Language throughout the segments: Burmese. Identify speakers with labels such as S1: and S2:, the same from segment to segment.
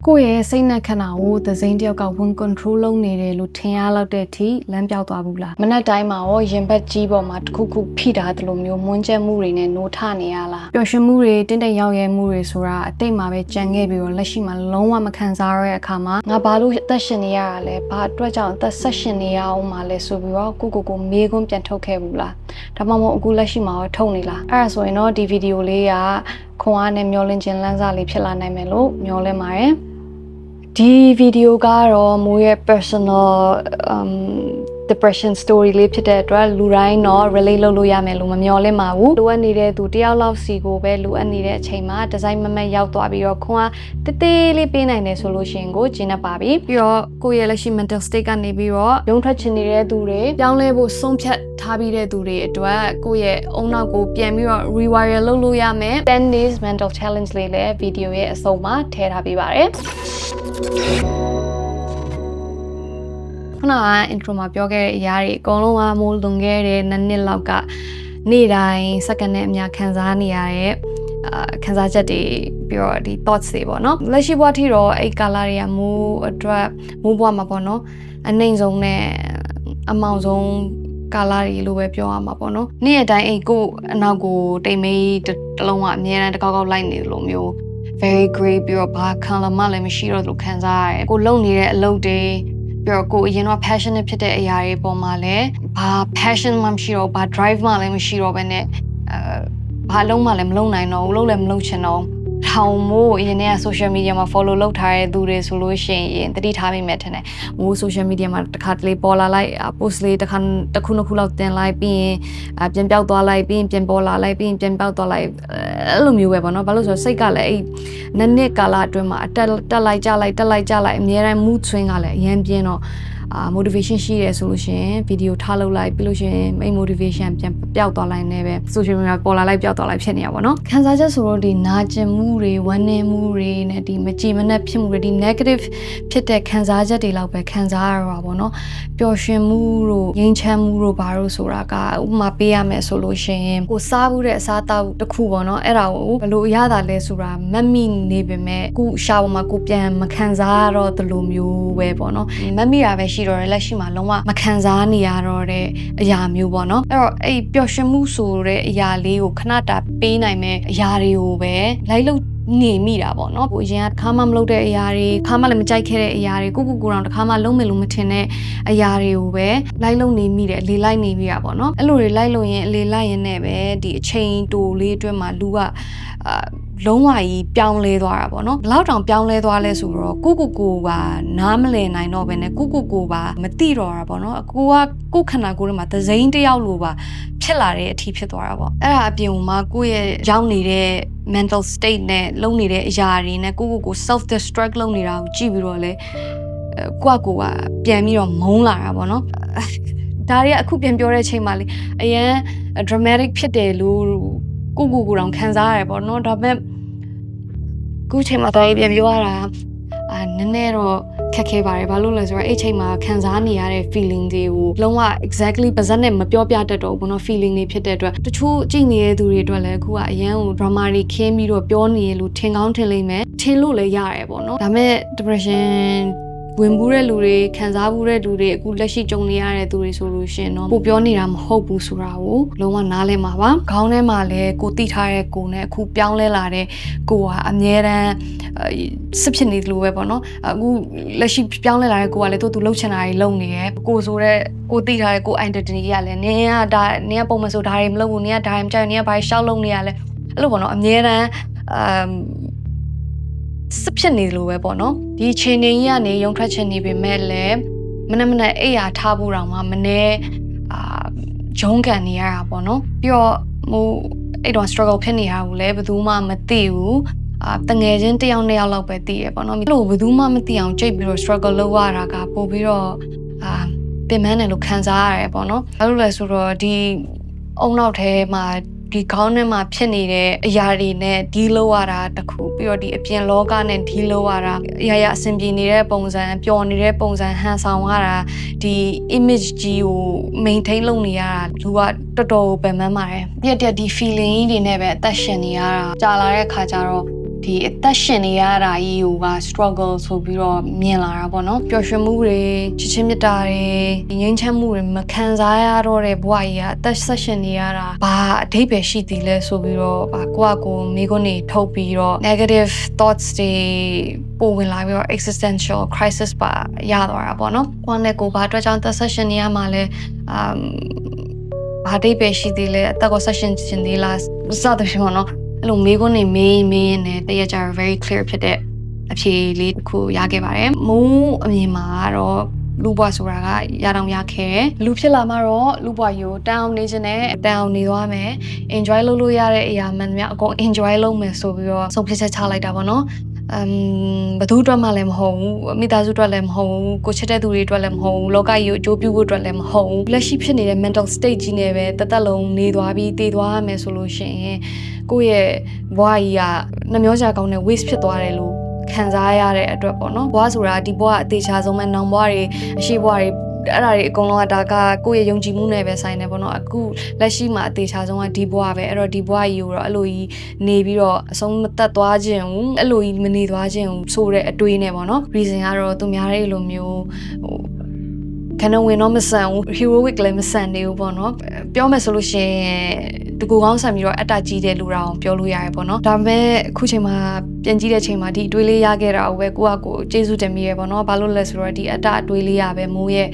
S1: ကိုယ့်ရဲ့စိတ်နဲ့ခန္ဓာကိုသစိမ်းတယောက်ကဝင် control လုပ်နေတယ်လို့ထင်ရလောက်တဲ့အထိလမ်းပြောက်သွားဘူးလားမနက်တိုင်းမှာရောရင်ဘတ်ကြီးပေါ်မှာတစ်ခုခုဖိထားတယ်လို့မျိုးမွန်းကျက်မှုတွေနဲ့နိုးထနေရလားပျော်ရွှင်မှုတွေတင့်တယ်ရောက်ရဲမှုတွေဆိုတာအတိတ်မှာပဲကြံခဲ့ပြီးတော့လက်ရှိမှာလုံးဝမခံစားရတဲ့အခါမှာငါဘာလို့အသက်ရှင်နေရတာလဲဘာအတွက်ကြောင့်အသက်ဆက်ရှင်နေရအောင်မလဲဆိုပြီးတော့ကိုမေးခွန်းပြန်ထုတ်ခဲ့ဘူးလားဒါမှမဟုတ်အခုလက်ရှိမှာရောထုတ်နေလားအဲ့ဒါဆိုရင်တော့ဒီဗီဒီယိုလေးကခွန်အားနဲ့မျောလင့်ခြင်းလမ်းစာလေးဖြစ်လာနိုင်မယ်လို့မျှော်လင့်ပါတယ်ဒီဗီဒီယိုကတော့မိုးရဲ့ personal depression story လေးဖြစ်တဲ့အတွက်လူတိုင်းတော့ relate လုပ်လို့ရမယ်လို့မမျှော်လင့်ပါဘူးလိုအပ်နေတဲ့သူတယောက်လောက်စီကိုပဲလိုအပ်နေတဲ့အချိန်မှာ design မမတ်ရောက်သွားပြီးတော့ခွန်အားတေးသေးလေးပေးနိုင်တယ်ဆိုလို့ရှိရင်ကိုကျင်းနေပါပြီပြီးတော့ကိုယ့်ရဲ့လက်ရှိ mental state ကနေပြီးတော့ရုံထွက်ချင်နေတဲ့သူတွေပြောင်းလဲဖို့ဆုံးဖြတ်ထားပြီးတဲ့သူတွေအတွက်ကိုယ့်ရဲ့အုံနောက်ကိုပြန်ပြီးတော့ rewire လုပ်လို့ရမယ်10 days mental challenge လေးလည်းဗီဒီယိုရဲ့အဆုံးမှာထည့်ထားပေးပါတယ်ခုနက intro မှာပြောခဲ့တဲ့အရာတွေအကုန်လုံးကမိုးလွန်ခဲ့တဲ့နှစ်လောက်ကနေ့တိုင်းစက္ကန့်နဲ့အများခံစားနေရတဲ့ခံစားချက်တွေပြီးတော့ဒီ thoughts တွေပေါ့နော်လက်ရှိဘဝထိတော့အဲ့ကာလာတွေကမိုးအတွက်မိုးဘဝမှာပေါ့နော်အနှိမ့်ဆုံးနဲ့အမောင်ဆုံးကာလာတွေလို့ပဲပြောရမှာပေါ့နော်နေ့ရက်တိုင်းအဲ့ကိုအနောက်ကိုတိမ်မေးတလုံးကအများအားတကောက်ကောက်လိုက်နေလို့မျိုး very great ပြီးတော့ဘာခံလမလည်းမရှိတော့လို့ခံစားရတယ်ကိုလုံနေတဲ့အလုပ်တွေပြီးတော့ကိုအရင်တော့ passionate ဖြစ်တဲ့အရာတွေပေါ်မှာလည်းဘာ passion မှမရှိတော့ဘာ drive မှလည်းမရှိတော့ဘဲနဲ့ဘာလုံးမှလည်းမလုပ်နိုင်တော့ဘူးလုပ်လည်းမလုပ်ချင်တော့ထောင်မို့အရင်က social media မှာ follow လုပ်ထားတဲ့သူတွေဆိုလို့ရှိရင်တတိထားမိမယ်ထင်တယ်။မို့ social media မှာတစ်ခါတလေပေါ်လာလိုက် post လေးတစ်ခုနှစ်ခုလောက်တင်လိုက်ပြီးရင်ပြန်ပြောက်သွားလိုက်ပြီးရင်ပြန်ပေါ်လာလိုက်ပြီးရင်ပြန်ပြောက်သွားလိုက်အဲ့လိုမျိုးပဲပေါ့နော်။ဘာလို့ဆိုတော့စိတ်ကလည်းအဲ့နှစ်ကာလအတွင်းမှာတက်လိုက်ကြလိုက်အများတိုင်း mood swing ကလည်းအရင်ပြင်းတော့motivation ရှိရဲဆိုလို့ရှိရင်ဗီဒီယိုထားလုပ်လိုက်ပြီးလို့ရှိရင်အဲ့ motivation ပြန်ပျောက်သွားလိုက်နေပဲ social media ပေါ်လာလိုက်ပျောက်သွားလိုက်ဖြစ်နေရပါတော့ခံစားချက်ဆိုတော့ဒီနာကျင်မှုတွေဝမ်းနည်းမှုတွေနဲ့ဒီမကြည်မနှက်ဖြစ်မှုတွေဒီ negative ဖြစ်တဲ့ခံစားချက်တွေလောက်ပဲခံစားရတာပေါ့နော်ပျော်ရွှင်မှုတို့ငြိမ်းချမ်းမှုတို့ဘာလို့ဆိုတာကဥပမာပေးရမယ်ဆိုလို့ရှိရင်ကိုစားဘူးတဲ့အစားအသောက်တစ်ခုပေါ့နော်အဲ့ဒါကိုဘယ်လိုရတာလဲဆိုတာမမိနေပေမဲ့ခုရှာပေါ်မှာကိုပြန်မခံစားရတော့တလိုမျိုးပဲပေါ့နော်မမိတာပဲရှိတော့လက်ရှိမှာလုံးဝမခံစားနေရတော့တဲ့အရာမျိုးပေါ့နော်အဲ့တော့အဲ့ပျော်ရွှင်မှုဆိုတဲ့အရာလေးကိုခဏတာပေးနိုင်မဲ့အရာတွေကိုပဲလိုက်လို့နေမိတာပေါ့နော်ကိုအရင်ကတစ်ခါမှမလုပ်တဲ့အရာတွေတစ်ခါမှလည်းမကြိုက်ခဲ့တဲ့အရာတွေကိုတောင်တစ်ခါမှလုံးမယ်လို့မထင်တဲ့အရာတွေကိုပဲလိုက်လို့နေမိတယ်လေလိုက်နေမိတာပေါ့နော်အဲ့လိုတွေလိုက်လို့ရင်လေလိုက်ရင်လည်းပဲဒီအချိန်တိုလေးအတွင်းမှာလူကလုံးဝကြီးပြောင်းလဲသွားတာပေါ့နော်ဘယ်လောက်တောင်ပြောင်းလဲသွားလဲဆိုတော့ကိုပါနားမလည်နိုင်တော့ဘဲနဲ့ကိုပါမသိတော့တာပေါ့နော်ကိုခန္ဓာကိုယ်ထဲမှာသစိမ်းတယောက်လိုပါဖြစ်လာတဲ့အထိဖြစ်သွားတာပေါ့အဲ့ဒါအပြင်မှာကိုယ့်ရဲ့ရောက်နေတဲ့ mental state နဲ့လုံနေတဲ့အရာတွေနဲ့ကို self destruct လုပ်နေတာကိုကြည့်ပြီးတော့လေကိုကပြန်ပြီးတော့မုန်းလာတာပေါ့နော်ဒါတွေကအခုပြန်ပြောတဲ့အချိန်မှာလေအရင် dramatic ဖြစ်တယ်လို့ကိုတောင်ခံစားရတယ်ပေါ့နော်ဒါပေမဲ့ခုချိန်မှာတော့ပြန်ပြောရတာနည်းနည်းတော့ခက်ခဲပါတယ်ဘာလို့လဲဆိုတော့အဲ့ချိန်မှာခံစားနေရတဲ့ feeling တွေကိုလုံးဝ exactly ပါဇက်နဲ့မပြောပြတတ်တော့ဘူးနော် feeling တွေဖြစ်တဲ့အတွက်တချို့ကြည့်နေတဲ့သူတွေအတွက်လည်းအခုကအရန်ကို drama တွေခင်းပြီးတော့ပြောနေရလို့ထင်ကောင်းထင်လိမ့်မယ်ထင်လို့လည်းရတယ်ပေါ့နော်ဒါပေမဲ့ depressionဝင်ဘူးတဲ့လူတွေခံစားဘူးတဲ့လူတွေအခုလက်ရှိကြုံနေရတဲ့သူတွေဆိုလို့ရှင်เนาะကိုပြောနေတာမဟုတ်ဘူးဆိုတာကိုလုံးဝနားလည်မှာပါခေါင်းထဲမှာလည်းကိုတိထားတဲ့ကိုနဲ့အခုပြောင်းလဲလာတဲ့ကိုကအမြဲတမ်းစစ်ဖြစ်နေတယ်လို့ပဲပေါ့နော်အခုလက်ရှိပြောင်းလဲလာတဲ့ကိုကလည်းသူလှုပ်ချင်တာတွေလုပ်နေတယ်ကိုဆိုတဲ့ကိုတိထားတဲ့ကို identity ကလည်းနင်ကပုံမဆိုဒါတွေမလုပ်ဘူးနင်ကဒါတွေမကြိုက်နင်ကဘာရှောက်လုပ်နေရလဲအဲ့လိုပေါ့နော်အမြဲတမ်းစစ်ဖြစ်နေလို့ပဲပေါ့နော်ဒီအချိန်ကြီးကနေရုံထွက်ချင်နေပေမဲ့လည်းမနက်အိပ်ရာထားဖို့တောင်မှမနေဂျုံးကန်နေရတာပေါ့နော်ပြီးတော့အဲ့တော့ struggle ဖြစ်နေတာကိုလည်းဘယ်သူမှမသိဘူးတငယ်ချင်းတစ်ယောက်နှစ်ယောက်လောက်ပဲသိရပေါ့နော်အဲ့လိုဘယ်သူမှမသိအောင်ကြိတ်ပြီးတော့ struggle လုပ်ရတာကပို့ပြီးတော့ပင်ပန်းတယ်လို့ခံစားရတယ်ပေါ့နော်ဘာလို့လဲဆိုတော့ဒီအုံနောက်ထဲမှာဒီခေါင်းထဲမှာဖြစ်နေတဲ့အရာတွေနဲ့ဒီလောက်ရတာတခုပြီးတော့ဒီအပြင်လောကနဲ့ဒီလောက်ရတာအရာအဆင်ပြေနေတဲ့ပုံစံပျော်နေတဲ့ပုံစံဟန်ဆောင်ရတာဒီ image ကြီးကို maintain လုပ်နေရတာလူကတော်တော်ပင်ပန်းပါတယ်ပြည့်တဲ့ဒီ feeling တွေနဲ့ပဲအသက်ရှင်နေရတာကြာလာတဲ့အခါကျတော့ ဒီအသက်ရှင်နေရတာကြီးကိုပါ struggle ဆိုပြီးတော့မြင်လာတာပေါ့နော်ပျော်ရွှင်မှုတွေချစ်ချင်းမြတ်တာတွေဒီငြိမ်းချမ်းမှုတွေမခံစားရတော့တဲ့ဘဝကြီးကအသက်ဆက်ရှင်နေရတာဘာအဓိပ္ပာယ်ရှိသည်လဲဆိုပြီးတော့ကိုယ့်မိခွန်းတွေထုတ်ပြီးတော့ negative thoughts တွေပိုဝင်လာပြီးတော့ existential crisis ပါရသွားတာပေါ့နော်ကိုယ့်နဲ့ကိုယ်ဘာအတွက်ကြောင့်သက်ဆက်ရှင်နေရမှာလဲဘာအဓိပ္ပာယ်ရှိသည်လဲအသက်ကိုဆက်ရှင်ခြင်းသေးလားစသဖြင့်ပေါ့နော်အဲ့လိုမိခွန်းတွေမေးနဲ့တရကြ very clear ဖြစ်တဲ့အဖြေလေးတစ်ခုရခဲ့ပါတယ်မိုးအမြင်မှာတော့လူဘွားဆိုတာကရတော့ရခဲ့တယ်လူဖြစ်လာမှတော့လူဘွားယူတောင်းနေခြင်းနဲ့တောင်းနေသွားမယ် enjoy လုပ်လို့ရတဲ့အရာမှန်များအကုန် enjoy လုပ်မယ်ဆိုပြီးတော့ဆုံးဖြတ်ချက်ချလိုက်တာပေါ့နော်ဘသူအတွက်မှလည်းမဟုတ်ဘူးမိသားစုအတွက်လည်းမဟုတ်ဘူးကိုချစ်တဲ့သူတွေအတွက်လည်းမဟုတ်ဘူးလောကကြီးကိုအကျိုးပြုဖို့အတွက်လည်းမဟုတ်ဘူးလက်ရှိဖြစ်နေတဲ့ mental state ကြီးနဲ့ပဲတသက်လုံးနေသွားပြီးတည်သွားရမယ်ဆိုလို့ရှိရင်ကိုယ့်ရဲ့ဘဝကြီးကနှမျောကြကောင်းတဲ့ waste ဖြစ်သွားတယ်လို့ခံစားရတဲ့အတွက်ပေါ့နော်ဘဝဆိုတာဒီဘဝအသေးချာဆုံးပဲနောင်ဘဝတွေအရှိဘဝတွေအဲ့ဒါတွေအကုန်လုံးကဒါကကိုယ့်ရဲ့ယုံကြည်မှုနဲ့ပဲဆိုင်နေပေါ့နော်အခုလက်ရှိမှာအသေးချာဆုံးကဒီဘဝပဲအဲ့တော့ဒီဘဝကြီးကိုတော့အဲ့လိုကြီးနေပြီးတော့အဆုံးမသက်သွားခြင်းဘူးအဲ့လိုကြီးမနေသွားခြင်းဘူးဆိုတဲ့အတွေးနဲ့ပေါ့နော် reason ကတော့သူများတွေလိုမျိုးခဏဝင်တော့မဆန်ဘူး heroic လည်းမဆန်နေဘူးပေါ့နော်ပြောမယ်ဆိုလို့ရှိရင်တကူကောင်းဆန်ပြီးတော့အတ္တကြီးတဲ့လူတောင်ပြောလို့ရတယ်ပေါ့နော်ဒါပေမဲ့အခုချိန်မှာပြန်ကြည့်တဲ့ချိန်မှာဒီအတွေးလေးရခဲ့တာကိုပဲကိုကျေးဇူးတင်မိရပေါ့နော်ဘာလို့လဲဆိုတော့ဒီအတ္တအတွေးလေးရပဲမိုးရဲ့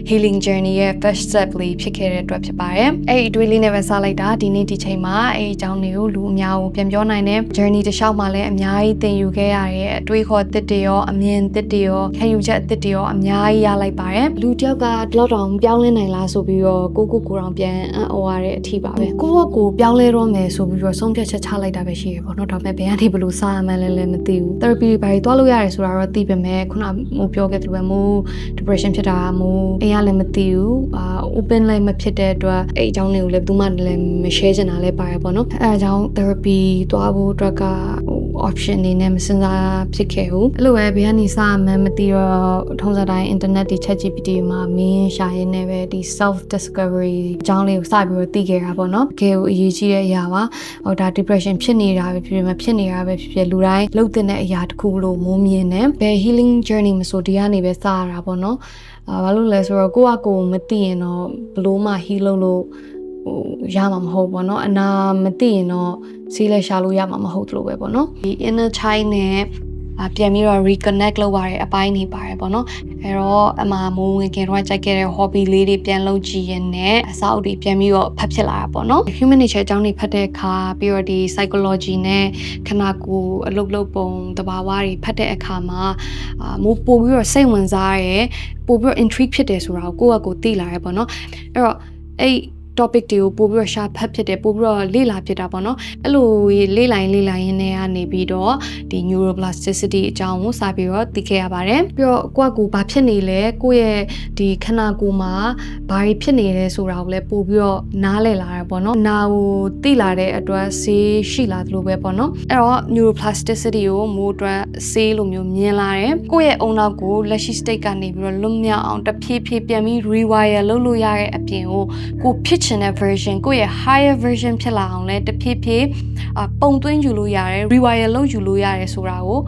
S1: healing journey ရဲ့ first step လေးဖြစ်ခဲ့တဲ့အတွက်ဖြစ်ပါတယ်အဲ့ဒီအတွေးလေးနဲ့ပဲစလိုက်တာဒီနေ့ဒီချိန်မှာအဲ့ဒီအကြောင်းတွေကိုလူအများကိုပြန်ပြောနိုင်တဲ့ journey တစ်လျှောက်မှာလည်းအများကြီးသင်ယူခဲ့ရတဲ့အတွေးခေါ်သစ်တွေရောအမြင်သစ်တွေရောခံယူချက်အသစ်တွေရောအများကြီးရလိုက်ပါတယ်လူတယောက်ကဒီလောက်တောင်ပြောင်းလဲနိုင်လားဆိုပြီးတော့ကိုတောင်ပြန်အံ့ဩရတဲ့အထိပါပဲကိုပြောင်းလဲတော့မယ်ဆိုပြီးတော့ဆုံးဖြတ်ချက်ချလိုက်တာပဲရှိရပေါ့နော်ဒါပေမဲ့ဘယ်ကနေဘလို့စားမှန်းလည်းမသိဘူး therapy ဘာတွေတွားလို့ရတယ်ဆိုတာတော့သိပေမဲ့ခုနမိုးပြောခဲ့သလိုပဲမိုး depression ဖြစ်တာမိုးအိမ်ကလည်းမသိဘူးopen လည်းမဖြစ်တဲ့အတွက်အဲ့အကြောင်းတွေကိုလည်းဘယ်သူမှလည်းမ share ချင်တာလည်းပါတယ်ပေါ့နော်အဲ့အကြောင်း therapy တွားဖို့အတွက်ကoption နေနဲ့မစင်စားဖြစ်ခဲ့ဘူးအဲ့လိုပဲဘယ်ကနေစမှန်းမသိတော့ထုံးစံတိုင်း internet တွေ ChatGPT မှာမင်းရှာရင်းနဲ့ပဲဒီ self discovery အကြောင်းလေးကိုစပြီးတော့သိခဲ့တာပေါ့နော်တကယ်ကိုအရေးကြီးတဲ့အရာပါဟိုဒါ depression ဖြစ်နေတာပဲဖြစ်ဖြစ်မဖြစ်နေတာပဲဖြစ်ဖြစ်လူတိုင်းလှုပ်တဲ့အရာတစ်ခုလို့မိုးမြင်တယ်ဘယ် healing journey မဆိုဒီကနေပဲစရတာပေါ့နော်ဘာလို့လဲဆိုတော့ကိုမသိရင်တော့ဘလို့မှ heal လုပ်လို့ရမှာမဟုတ်ပေါ့နော်အနာမသိရင်တော့ဆေးလက်ရှာလို့ရမှာမဟုတ်သလိုပဲပေါ့နော်ဒီ inner child နဲ့ပြန်ပြီးတော့ reconnect လုပ်ရတဲ့အပိုင်းနေပါတယ်ပေါ့နော်အဲတော့အမမိုးဝင်ခင်တော့ကြိုက်ခဲ့တဲ့ hobby လေးတွေပြန်လုပ်ကြည့်ရင်လည်းအစာအုပ်တွေပြန်ပြီးတော့ဖတ်ဖြစ်လာတာပေါ့နော် human nature အကြောင်းတွေဖတ်တဲ့အခါပြီးတော့ဒီ psychology နဲ့ခန္ဓာကိုယ်အလုပ်လုပ်ပုံတဘာဝတွေဖတ်တဲ့အခါမှာမိုးပို့ပြီးတော့စိတ်ဝင်စားရဲပို့ပြီးတော့ intrigue ဖြစ်တယ်ဆိုတာကိုကိုသိလာရဲပေါ့နော်အဲ့တော့အဲ့ topic တွေကိုပို့ပြီးတော့ရှာဖတ်ဖြစ်တယ်ပို့ပြီးတော့လေ့လာဖြစ်တာပေါ့နော်အဲ့လိုလေ့လာရင်းနဲ့ကနေပြီးတော့ဒီ neuroplasticity အကြောင်းကိုစပြီးတော့သိခဲ့ရပါတယ်ပြီးတော့ကိုဘာဖြစ်နေလဲကိုယ့်ရဲ့ဒီခန္ဓာကိုယ်မှာဘာတွေဖြစ်နေလဲဆိုတာကိုလည်းပို့ပြီးတော့နားလည်လာတာပေါ့နော်နာကိုသိလာတဲ့အတွက်ဆေးရှိလာသလိုပဲပေါ့နော်အဲ့တော့ neuroplasticity ကိုမိုးအတွက်ဆေးလိုမျိုးမြင်လာတယ်ကိုယ့်ရဲ့အုံနောက်ကိုလက်ရှိ state ကနေပြီးတော့လွတ်မြောက်အောင်တဖြည်းဖြည်းပြန်ပြီး rewire လုပ်လို့ရတဲ့အပြင်ကိုဖြစ်ချင်တဲ့ version ကိုယ့်ရဲ့ higher version ဖြစ်လာအောင်လဲတဖြည်းဖြည်းပုံသွင်းယူလို့ရတယ် rewire လုပ်ယူလို့ရတယ်ဆိုတာကို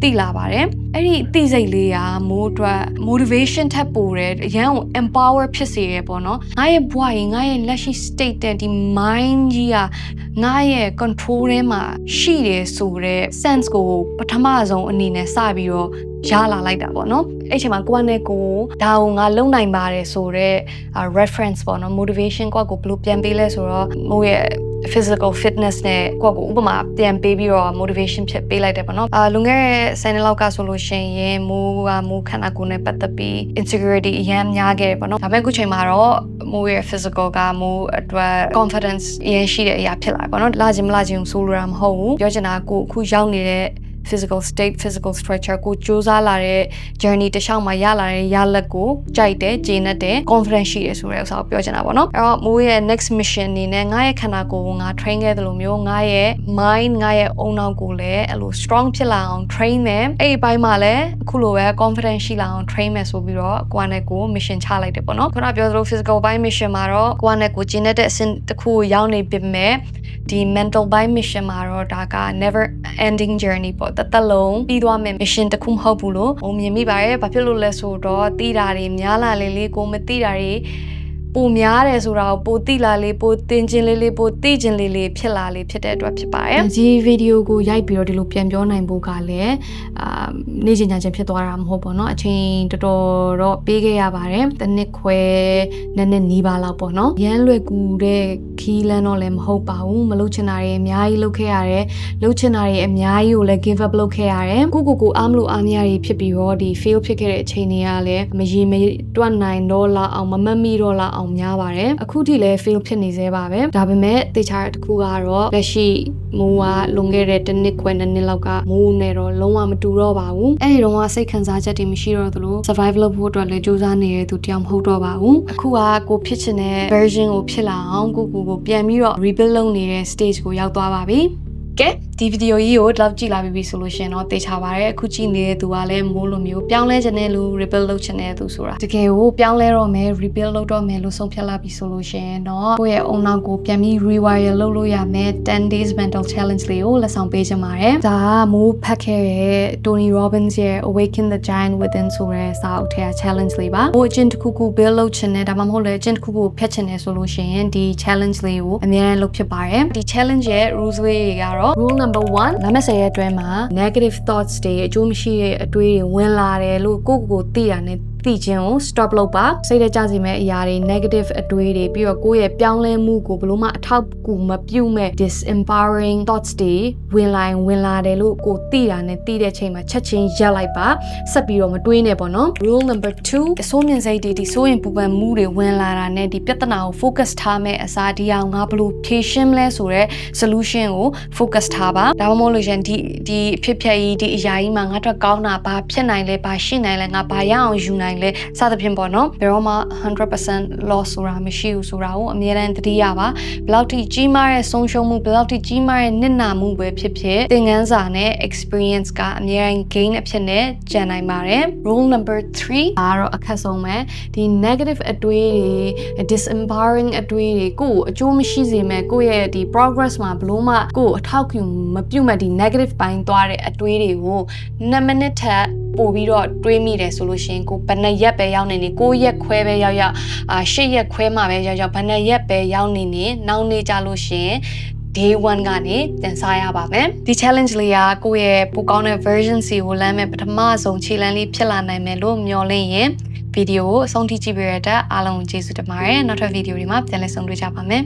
S1: သိလာပါတယ်အဲ့ဒီသိစိတ်လေးကမိုးအတွက် motivation ထပ်ပို့တယ်အရန်ကို empower ဖြစ်စေရပေါ့နော်ငါရဲ့ဘဝကြီးငါရဲ့လက်ရှိ state တဲ့ဒီ mind ကြီးကငါရဲ့ control ထဲမှာရှိတယ်ဆိုတဲ့ sense ကိုပထမဆုံးအနေနဲ့စပြီးတော့ရလာလိုက်တာပေါ့နော်အဲ့ချိန်မှာကိုယ့်နဲ့ကိုဒါကိုငါလုံနိုင်ပါတယ်ဆိုတော့ reference ပေါ့နော် motivation ကိုဘယ်လိုပြန်ပေးလဲဆိုတော့မိုးရဲ့ physical fitness နဲ့ကိုယ့်ကိုဥပမာပြန်ပေးပြီးတော့ motivation ဖြစ်ပေးလိုက်တယ်ပေါ့နော်လွန်ခဲ့တဲ့10နှစ်လောက်ကဆိုလို့ရှိရင်မိုးခန္ဓာကိုယ်နဲ့ပတ်သက်ပြီး insecurity အများများခဲ့တယ်ပေါ့နော်ဒါပေမဲ့အခုချိန်မှာတော့မိုးရဲ့ physical ကမိုးအတွက် confidence အရင်ရှိတဲ့အရာဖြစ်လာပေါ့နော်လာခြင်းမလာခြင်းဆိုလိုတာမဟုတ်ဘူးပြောချင်တာကိုအခုရောက်နေတဲ့ physical state physical structure ကိုစူးစမ်းလာတဲ့ journey တစ်လျှောက်မှာရလာတဲ့ရလဒ်ကိုကြိုက်တယ်ကျေနပ်တယ် confidence ရှိတယ်ဆိုတဲ့ဥစ္စာကိုပြောချင်တာပေါ့နော်အဲ့တော့ Mo ရဲ့ next mission အနေနဲ့ငါရဲ့ခန္ဓာကိုယ်ကိုငါ train ခဲ့တယ်လို့မျိုးငါရဲ့ mind ငါရဲ့အုံနောက်ကိုလည်းအဲ့လို strong ဖြစ်လာအောင် train မယ်အဲ့ဒီဘိုင်းမှာလည်းအခုလိုပဲ confidence ရှိလာအောင် train မယ်ဆိုပြီးတော့ကိုယ်နဲ့ကို mission ချလိုက်တယ်ပေါ့နော်ခုနပြောသလို physical ဘိုင်း mission မှာတော့ကိုယ်နဲ့ကိုကျင်းတဲ့အဆင့်တစ်ခုကိုရောက်နေပြီမဲ့ဒီ mental by mission မှာတော့ဒါက never ending journey ပေါ့တစ်လုံးပြီးသွားမယ် mission တစ်ခုမဟုတ်ဘူးလို့ဟိုမြင်မိပါတယ်ဘာဖြစ်လို့လဲဆိုတော့သိတာတွေများလာလေလေကိုမသိတာတွေပိုများတယ်ဆိုတာကိုပိုသိလာလေပိုသင်ချင်းလေးပိုသိချင်းလေးဖြစ်လာလေဖြစ်တဲ့အတွက်ဖြစ်ပါတယ်ဒီဗီဒီယိုကိုရိုက်ပြီးတော့ဒီလိုပြန်ပြောနိုင်ဖို့ကလည်းနေ့ချင်းညချင်းဖြစ်သွားတာမဟုတ်ပေါ့နော်အချိန်တော်တော်တော့ပေးခဲ့ရပါတယ်တစ်နှစ်ခွဲနှစ်နီးပါးလောက်ပေါ့နော်ရမ်းလွယ်ကူတဲ့ခီးလန်းတော့လည်းမဟုတ်ပါဘူးမလုပ်ချင်တာတွေအများကြီးလုပ်ခဲ့ရတယ်လုပ်ချင်တာတွေအများကြီးကိုလည်း give up လုပ်ခဲ့ရတယ်ကိုအားမလို့အားမရတွေဖြစ်ပြီးတော့ဒီ fail ဖြစ်ခဲ့တဲ့အချိန်တွေကလည်းမရေမတွက်နိုင်တော့လောက်အောင်မမတ်မိတော့လောက်အောင်များပါတယ်အခုထိလည်း fail ဖြစ်နေသေးပါပဲဒါပေမဲ့တေချာတဲ့တစ်ခုကတော့လက်ရှိမိုးကလွန်ခဲ့တဲ့တစ်နှစ်ခွဲနှစ်နှစ်လောက်ကမိုးနဲ့တော့လုံးဝမတူတော့ပါဘူးအဲ့ဒီတော့ကစိတ်ခံစားချက်တွေမရှိတော့သလို survive လုပ်ဖို့အတွက်လည်းကြိုးစားနေတဲ့သူတယောက်မဟုတ်တော့ပါဘူးအခုကကိုဖြစ်ချင်တဲ့ version ကိုဖြစ်လာအောင်ကိုပြန်ပြီးတော့ rebuild လုပ်နေတဲ့ stage ကိုရောက်သွားပါပြီကဲဒီဗီဒီယိုကြီးကိုတော့ကြည့်လာပြီဆိုလို့ရှင်တော့တေချာပါတယ်အခုကြည့်နေတဲ့သူကလည်းမိုးလိုမျိုးပြောင်းလဲခြင်းနဲ့လူ rebuild လုပ်ခြင်းနဲ့သူဆိုတာတကယ်ကိုပြောင်းလဲတော့မယ် rebuild လုပ်တော့မယ်လို့ဆုံးဖြတ်လာပြီဆိုလို့ရှင်တော့ကိုယ့်ရဲ့အုံနောက်ကိုပြန်ပြီး rewire လုပ်လို့ရမယ်10 days mental challenge လေးကိုလက်ဆောင်ပေးချင်ပါတယ်ဒါကမိုးဖတ်ခဲ့တဲ့ Tony Robbins ရဲ့ Awaken the Giant Within ဆိုတဲ့စာအုပ်ထဲက challenge လေးပါကိုအကျင့်တစ်ခုခု build လုပ်ခြင်းနဲ့ဒါမှမဟုတ်လည်းအကျင့်တစ်ခုခုဖျက်ခြင်းနဲ့ဆိုလို့ရှင်ဒီ challenge လေးကိုအများကြီးလုပ်ဖြစ်ပါတယ်ဒီ challenge ရဲ့ rules လေးတွေကတော့ rule number 1လမ်းမဆယ်ရဲ့အတွင်းမှာ negative thoughts တွေအကျိုးမရှိတဲ့အတွေးတွေဝင်လာတယ်လို့ကိုသိတာနဲ့သိခြင်းကို stop လုပ်ပါစိတ်ထဲကျစေမဲ့အရာတွေ negative အတွေးတွေပြီးတော့ကိုယ့်ရဲ့ပြောင်းလဲမှုကိုဘလို့မှအထောက်အကူမပြုမဲ့ disempowering thoughts တွေဝင်လာတယ်လို့ကိုသိတာနဲ့သိတဲ့ချိန်မှာချက်ချင်းရပ်လိုက်ပါဆက်ပြီးတော့မတွေးနဲ့ပေါ့နော် rule number 2အစိုးမြင်စိတ်တွေဒီစိုးရင်ပူပန်မှုတွေဝင်လာတာနဲ့ဒီပြဿနာကို focus ထားမဲ့အစားဒီအောင်ငါဘလို့ဖြေရှင်းလဲဆိုတော့ solution ကို focus ထားပါဒါမှမဟုတ်လို့ရှင်ဒီအဖြစ်ဖြတ်ကြီးဒီအရာကြီးမှာငါတို့ကောင်းတာဘာဖြစ်နိုင်လဲဘာရှိနိုင်လဲငါဘာရအောင်ယူနိုင်လဲစသဖြင့်ပေါ့နော်ဘယ်တော့မှ 100% loss ဆိုတာမရှိဘူးဆိုတာကိုအမြဲတမ်းသတိရပါဘယ်လောက်ထိကြီးမားတဲ့ဆုံးရှုံးမှုဘယ်လောက်ထိကြီးမားတဲ့နစ်နာမှုပဲဖြစ်ဖြစ်သင်ခန်းစာနဲ့ experience ကအမြဲတမ်း gain အဖြစ်နဲ့ကျန်နိုင်ပါတယ် rule number 3ကတော့အခက်ဆုံးပဲဒီ negative အတွေးတွေ disempowering အတွေးတွေကိုအကျိုးမရှိစေမဲ့ကိုယ့်ရဲ့ဒီ progress မှာဘလို့မှကိုအထောက်အကူမပြုမဲ့ဒီ negative ပိုင်းသွားတဲ့အတွေးတွေကို2မိနစ်ထက်ပို့ပြီးတော့တွေးမိတယ်ဆိုလို့ရှိရင်ကိုဘယ်နှစ်ရက်ပဲရောက်နေနေ9ရက်ခွဲပဲရောက်8ရက်ခွဲမှပဲရောက်ဘယ်နှစ်ရက်ပဲရောက်နေနေနောက်နေကြလို့ရှိရင်day 1ကနေပြန်စားရပါမယ်ဒီ challenge လေးကကိုယ့်ရဲ့ပိုကောင်းတဲ့ version စီကိုလမ်းမဲ့ပထမဆုံးခြေလှမ်းလေးဖြစ်လာနိုင်မယ်လို့မျှော်လင့်ရင်ဗီဒီယိုကိုအဆုံးထိကြည့်ပေးရတဲ့အားလုံးကျေးဇူးတင်ပါတယ်နောက်ထပ်ဗီဒီယိုတွေမှာပြန်လည်ဆုံတွေ့ကြပါမယ်